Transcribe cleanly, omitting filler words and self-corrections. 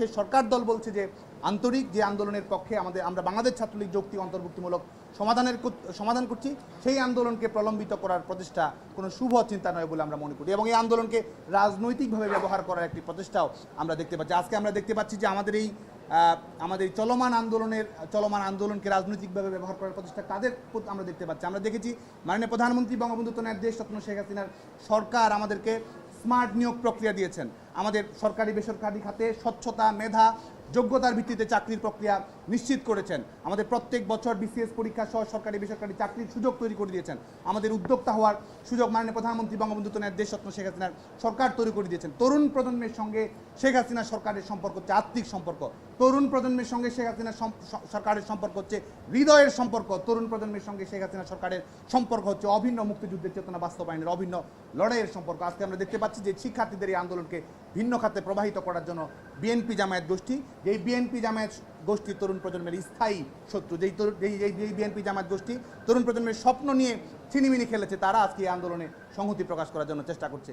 পক্ষে সরকার দল বলছে যে আন্তরিক, যে আন্দোলনের পক্ষে আমরা বাংলাদেশ ছাত্রলীগ যৌক্তিক অন্তর্ভুক্তিমূলক সমাধান করছি, সেই আন্দোলনকে প্রলম্বিত করার প্রচেষ্টা কোনো শুভ চিন্তা নয় বলে আমরা মনে করি, এবং এই আন্দোলনকে রাজনৈতিকভাবে ব্যবহার করার একটি প্রচেষ্টাও আমরা দেখতে পাচ্ছি। আজকে আমরা দেখতে পাচ্ছি যে আমাদের এই চলমান আন্দোলনকে রাজনৈতিকভাবে ব্যবহার করার প্রচেষ্টা কাদের আমরা দেখতে পাচ্ছি। আমরা দেখেছি মাননীয় প্রধানমন্ত্রী বঙ্গবন্ধু ন্যায় রত্ন শেখ হাসিনার সরকার আমাদেরকে স্মার্ট নিয়োগ প্রক্রিয়া দিয়েছেন। আমাদের সরকারি বেসরকারি খাতে স্বচ্ছতা, মেধা, যোগ্যতার ভিত্তিতে চাকরির প্রক্রিয়া নিশ্চিত করেছেন। আমাদের প্রত্যেক বছর বিসিএস পরীক্ষা সহ সরকারি বেসরকারি চাকরির সুযোগ তৈরি করে দিয়েছেন। আমাদের উদ্যোক্তা হওয়ার সুযোগ মাননীয় প্রধানমন্ত্রী বঙ্গবন্ধু ন্যায় রত্ন শেখ হাসিনার সরকার তৈরি করে দিয়েছেন। তরুণ প্রজন্মের সঙ্গে শেখ হাসিনা সরকারের সম্পর্ক হচ্ছে আত্মিক সম্পর্ক। তরুণ প্রজন্মের সঙ্গে শেখ হাসিনা সরকারের সম্পর্ক হচ্ছে হৃদয়ের সম্পর্ক। তরুণ প্রজন্মের সঙ্গে শেখ হাসিনা সরকারের সম্পর্ক হচ্ছে অভিন্ন মুক্তিযুদ্ধের চেতনা বাস্তবায়নের অভিন্ন লড়াইয়ের সম্পর্ক। আজকে আমরা দেখতে পাচ্ছি যে শিক্ষার্থীদের এই আন্দোলনকে ভিন্ন খাতে প্রবাহিত করার জন্য বিএনপি জামায়াত গোষ্ঠী, যেই বিএনপি জামায়াত গোষ্ঠী তরুণ প্রজন্মের স্থায়ী শত্রু, যেই বিএনপি জামায়াত গোষ্ঠী তরুণ প্রজন্মের স্বপ্ন নিয়ে ছিনিমিনি খেলেছে, তারা আজকে এই আন্দোলনে সংহতি প্রকাশ করার জন্য চেষ্টা করছে।